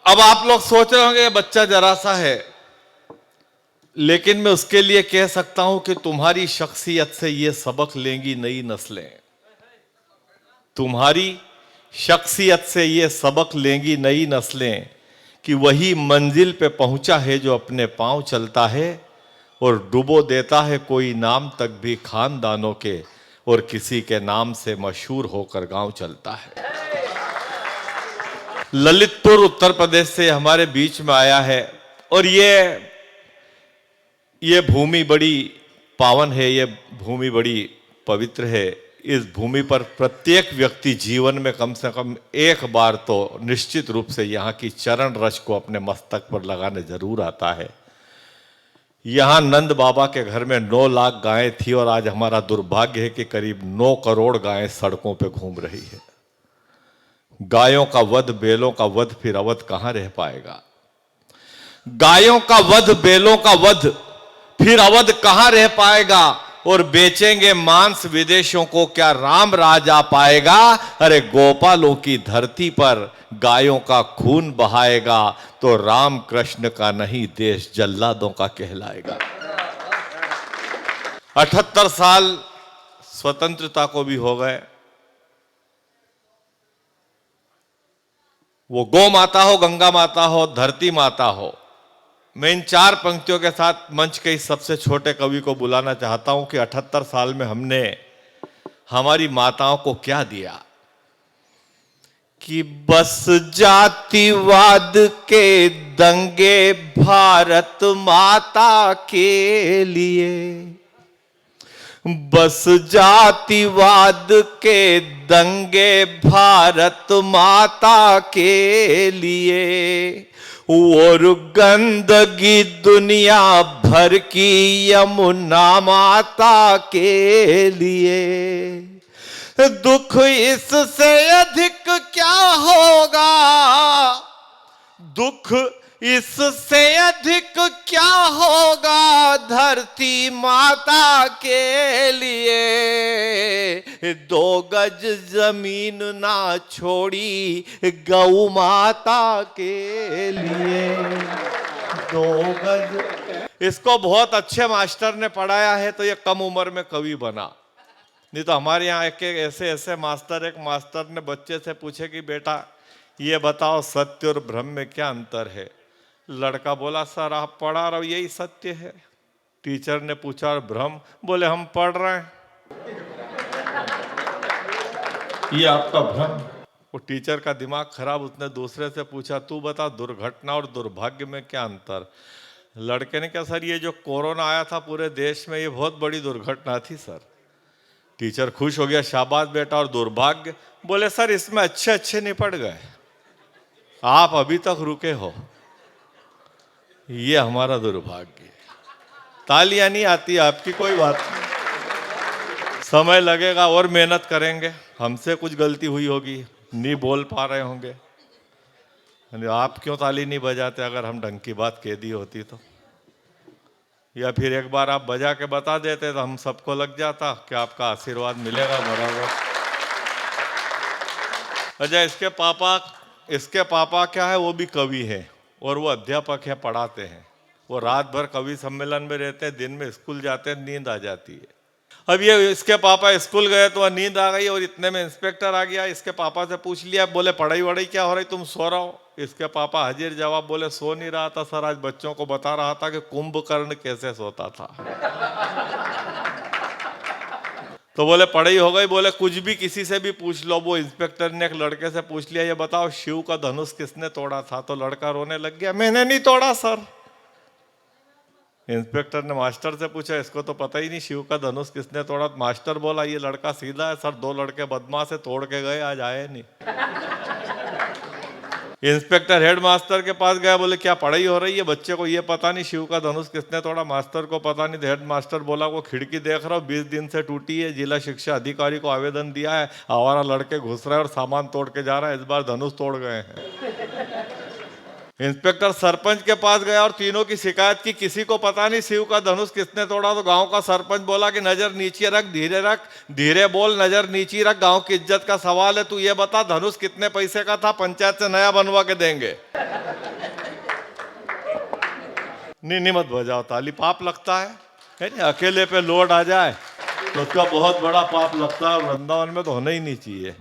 अब आप लोग सोच रहे होंगे ये बच्चा जरा सा है, लेकिन मैं उसके लिए कह सकता हूं कि तुम्हारी शख्सियत से ये सबक लेंगी नई नस्लें। तुम्हारी शख्सियत से ये सबक लेंगी नई नस्लें कि वही मंजिल पे पहुंचा है जो अपने पांव चलता है और डुबो देता है कोई नाम तक भी खानदानों के, और किसी के नाम से मशहूर होकर गांव चलता है। ललितपुर उत्तर प्रदेश से हमारे बीच में आया है, और ये भूमि बड़ी पावन है, ये भूमि बड़ी पवित्र है। इस भूमि पर प्रत्येक व्यक्ति जीवन में कम से कम एक बार तो निश्चित रूप से यहाँ की चरण रज को अपने मस्तक पर लगाने जरूर आता है। यहाँ नंद बाबा के घर में 9 लाख गायें थी, और आज हमारा दुर्भाग्य है कि करीब 9 करोड़ गायें सड़कों पे घूम रही है। गायों का वध, बैलों का वध, फिर अवध कहां रह पाएगा? गायों का वध, बैलों का वध, फिर अवध कहां रह पाएगा? और बेचेंगे मांस विदेशों को, क्या राम राज आ पाएगा? अरे गोपालों की धरती पर गायों का खून बहाएगा तो राम कृष्ण का नहीं, देश जल्लादों का कहलाएगा। 78 साल स्वतंत्रता को भी हो गए। वो गौ माता हो, गंगा माता हो, धरती माता हो। मैं इन 4 पंक्तियों के साथ मंच के इस सबसे छोटे कवि को बुलाना चाहता हूं कि 78 साल में हमने हमारी माताओं को क्या दिया। कि बस जातिवाद के दंगे भारत माता के लिए, बस जातिवाद के दंगे भारत माता के लिए, और गंदगी दुनिया भर की यमुना माता के लिए। दुख इससे अधिक क्या होगा, दुख इससे अधिक क्या होगा धरती माता के लिए। 2 गज जमीन ना छोड़ी गौ माता के लिए, 2 गज। इसको बहुत अच्छे मास्टर ने पढ़ाया है तो ये कम उम्र में कवि बना। नहीं तो हमारे यहाँ एक ऐसे मास्टर, एक मास्टर ने बच्चे से पूछे कि बेटा ये बताओ सत्य और भ्रम में क्या अंतर है? लड़का बोला सर आप पढ़ा रहे हो यही सत्य है। टीचर ने पूछा और भ्रम? बोले हम पढ़ रहे हैं, ये आपका भ्रम। वो टीचर का दिमाग खराब, उसने दूसरे से पूछा तू बता दुर्घटना और दुर्भाग्य में क्या अंतर? लड़के ने कहा सर ये जो कोरोना आया था पूरे देश में, ये बहुत बड़ी दुर्घटना थी सर। टीचर खुश हो गया, शाबाश बेटा, और दुर्भाग्य? बोले सर इसमें अच्छे निपट गए, आप अभी तक रुके हो, ये हमारा दुर्भाग्य। तालियां नहीं आती आपकी, कोई बात नहीं, समय लगेगा और मेहनत करेंगे। हमसे कुछ गलती हुई होगी, नहीं बोल पा रहे होंगे। आप क्यों ताली नहीं बजाते? अगर हम ढंग की बात कह दी होती तो, या फिर एक बार आप बजा के बता देते तो हम सबको लग जाता कि आपका आशीर्वाद मिलेगा बराबर। अच्छा, इसके पापा क्या है, वो भी कवि है और वो अध्यापक है, पढ़ाते हैं। वो रात भर कवि सम्मेलन में रहते हैं, दिन में स्कूल जाते हैं, नींद आ जाती है। अब ये इसके पापा स्कूल गए तो नींद आ गई, और इतने में इंस्पेक्टर आ गया। इसके पापा से पूछ लिया, बोले पढ़ाई वढ़ाई क्या हो रही, तुम सो रहे हो? इसके पापा हाजिर जवाब, बोले सो नहीं रहा था सर, आज बच्चों को बता रहा था कि कुंभकर्ण कैसे सोता था। तो बोले पढ़ाई हो गई? बोले कुछ भी किसी से भी पूछ लो। वो इंस्पेक्टर ने एक लड़के से पूछ लिया, ये बताओ शिव का धनुष किसने तोड़ा था? तो लड़का रोने लग गया, मैंने नहीं तोड़ा सर। इंस्पेक्टर ने मास्टर से पूछा, इसको तो पता ही नहीं शिव का धनुष किसने तोड़ा। मास्टर बोला ये लड़का सीधा है सर, 2 लड़के बदमाश से तोड़ के गए, आज आए नहीं। इंस्पेक्टर हेड मास्टर के पास गया, बोले क्या पढ़ाई हो रही है? बच्चे को ये पता नहीं शिव का धनुष किसने तोड़ा। मास्टर को पता नहीं। हेड मास्टर बोला वो खिड़की देख रहा हूँ 20 दिन से टूटी है, जिला शिक्षा अधिकारी को आवेदन दिया है, आवारा लड़के घुस रहे हैं और सामान तोड़ के जा रहा है, इस बार धनुष तोड़ गए हैं। इंस्पेक्टर सरपंच के पास गया और तीनों की शिकायत की, किसी को पता नहीं शिव का धनुष किसने तोड़ा। तो गांव का सरपंच बोला कि नजर नीचे रख, धीरे बोल, नजर नीचे रख, गांव की इज्जत का सवाल है। तू ये बता धनुष कितने पैसे का था, पंचायत से नया बनवा के देंगे। नहीं मत बजाओ ताली, पाप लगता है नहीं? अकेले पे लोड आ जाए तो उसका बहुत बड़ा पाप लगता है। वृंदावन में तो होना ही नहीं चाहिए।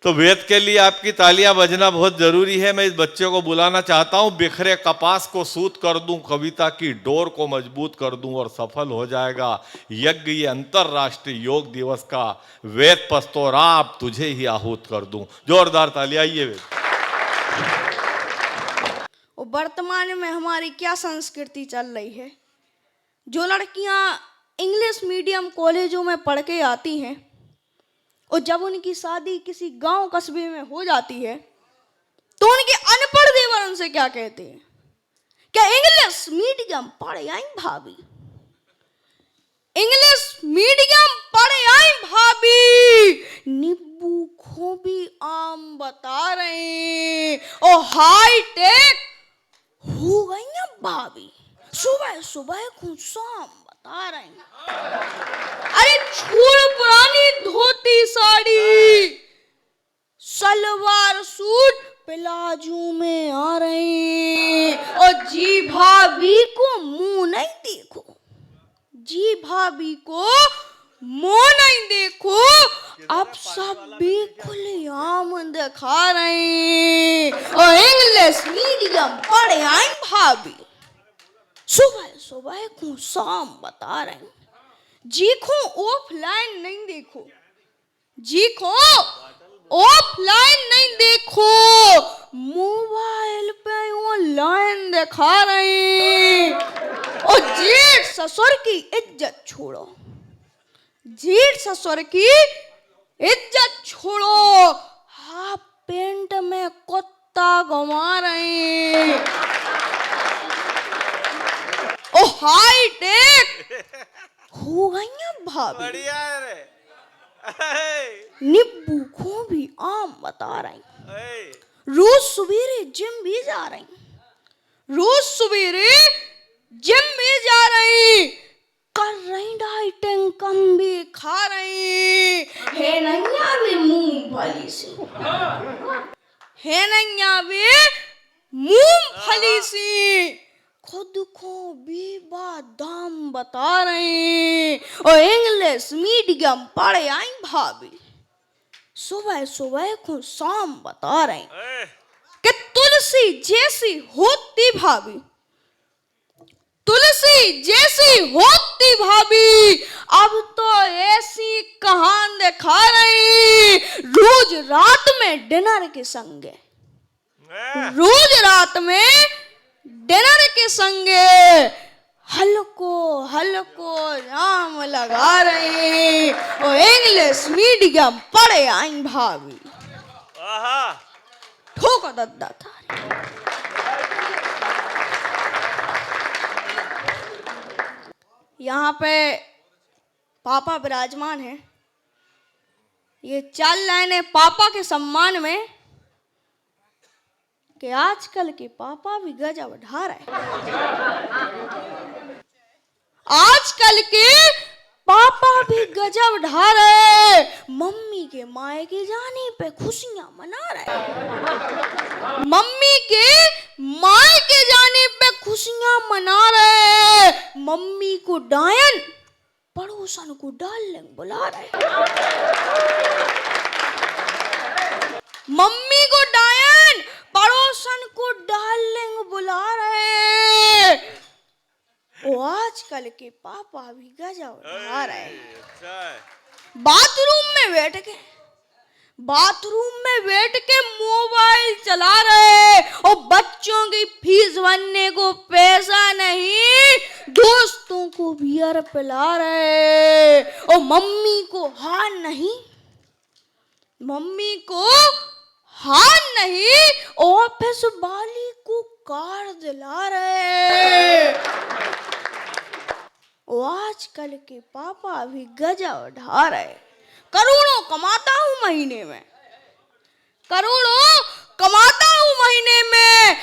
तो वेद के लिए आपकी तालियां बजना बहुत जरूरी है। मैं इस बच्चे को बुलाना चाहता हूं। बिखरे कपास को सूत कर दूं, कविता की डोर को मजबूत कर दूं और सफल हो जाएगा यज्ञ ये अंतरराष्ट्रीय योग दिवस का। वेद पस्तोराप तुझे ही आहूत कर दूं। जोरदार तालियां। आइए वेद। वर्तमान में हमारी क्या संस्कृति चल रही है, जो लड़कियां इंग्लिश मीडियम कॉलेजों में पढ़ के आती हैं और जब उनकी शादी किसी गांव कस्बे में हो जाती है तो उनके अनपढ़ देवर उनसे क्या कहते हैं, क्या इंग्लिश मीडियम पढ़े आई भाभी, इंग्लिश मीडियम पढ़े आई भाभी, नींबू खोबी आम बता रहे और हाई टेक हो गई हैं भाभी, सुबह सुबह को शाम बता रहे हैं। अरे छोड़ पुरानी धोती साड़ी, सलवार सूट प्लाजो में आ रहे और जी भाभी को मुंह नहीं देखो, जी भाभी को मुंह नहीं देखो, अब सब बिल्कुल आम दिखा रहे और इंग्लिश मीडियम पढ़े आई भाभी, सुबह सुबह को शाम बता रहे हैं। जीखो ऑफलाइन नहीं देखो, जीखो ऑफलाइन नहीं देखो, मोबाइल पे ऑनलाइन दिखा रहे और जेठ ससुर की इज्जत छोड़ो, जेठ ससुर की इज्जत छोड़ो, हाफ पेंट में कुत्ता घुमा रहे ओ हाई टेक हो गई भाभी, बढ़िया है रे। नींबू को भी आम बता रही, रोज सवेरे जिम भी जा रही, रोज सवेरे जिम भी जा रही, कर रही डाइटिंग, कम भी खा रही है नैया भी मूंगफली से, है नैया भी मूंगफली से, खुद को भी बादाम बता रहे और इंग्लिश मीडियम पढ़े आई भाभी, सुबह सुबह को शाम बता रहे कि तुलसी जैसी होती भाभी, तुलसी जैसी होती भाभी, अब तो ऐसी कहान दिखा रही, रोज रात में डिनर के संगे, रोज रात में डिनर के संगे हल्को हल्को नाम लगा रहे और इंग्लिश मीडियम पढ़े आई भाभी, ठोका दद्दा था। यहाँ पे पापा विराजमान हैं, ये चल लाइने पापा के सम्मान में कि आजकल के पापा भी गजब ढा रहे, आजकल के पापा भी गजब ढा रहे, मम्मी के माए के जाने पे खुशियां मना रहे, मम्मी के माए के जाने पे खुशियां मना रहे, मम्मी को डायन पड़ोसन को डार्लिंग बुला रहे, मम्मी को डायन पड़ोसन को डार्लिंग बुला रहे, वो आजकल के पापा भी गजब ढा रहे, बाथरूम में बैठ के, बाथरूम में बैठ के मोबाइल चला रहे और बच्चों की फीस भरने को पैसा नहीं, दोस्तों को बियर पिला रहे और मम्मी को हार नहीं, मम्मी को हार नहीं, ऑफिस वाली को कार दिला रहे, वो आजकल के पापा भी गजब ढा रहे, करोड़ों कमाता हूं महीने में, करोड़ों कमाता हूं महीने में,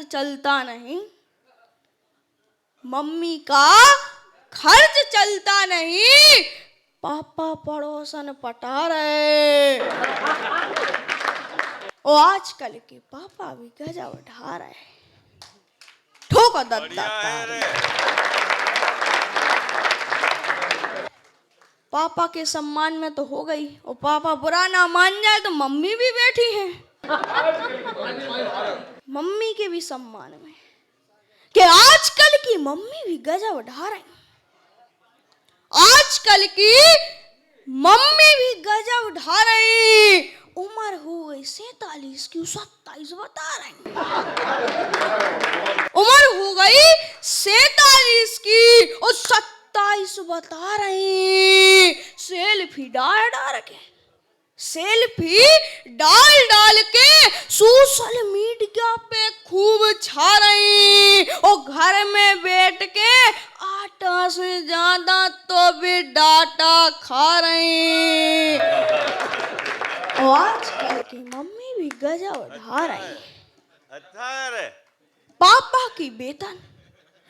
चलता नहीं, मम्मी का खर्च चलता नहीं, पापा पड़ोसन पटा रहे। और आजकल के पापा भी गजब ढा रहे। ठोको दद्दा पापा के सम्मान में तो हो गई, और पापा बुरा ना मान जाए तो मम्मी भी बैठी है मम्मी के भी सम्मान में, कि आजकल की मम्मी भी गजब ढा रही। आजकल की मम्मी भी गजब ढा रही। उम्र हो गई 47 की, 27 बता रही। उम्र हो गई 47 की और 27 बता रही। सेल्फी डाल के, सेल्फी डाल के सोशल मीडिया पे खूब छा रही। और घर में बैठ के आटा से ज्यादा तो भी डाटा खा रही। और आजकल की मम्मी भी गजब ढा रही। अच्छा है पापा की वेतन,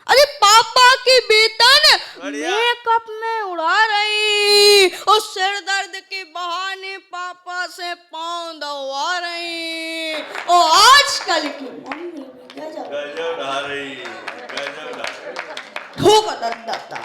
अरे पापा की वेतन मेकअप में उड़ा रही। और सिर दर्द के बहाने पापा से पाँव दबा रही। और आजकल की मम्मी भी गजब ढा रही। ठोक दद्दा।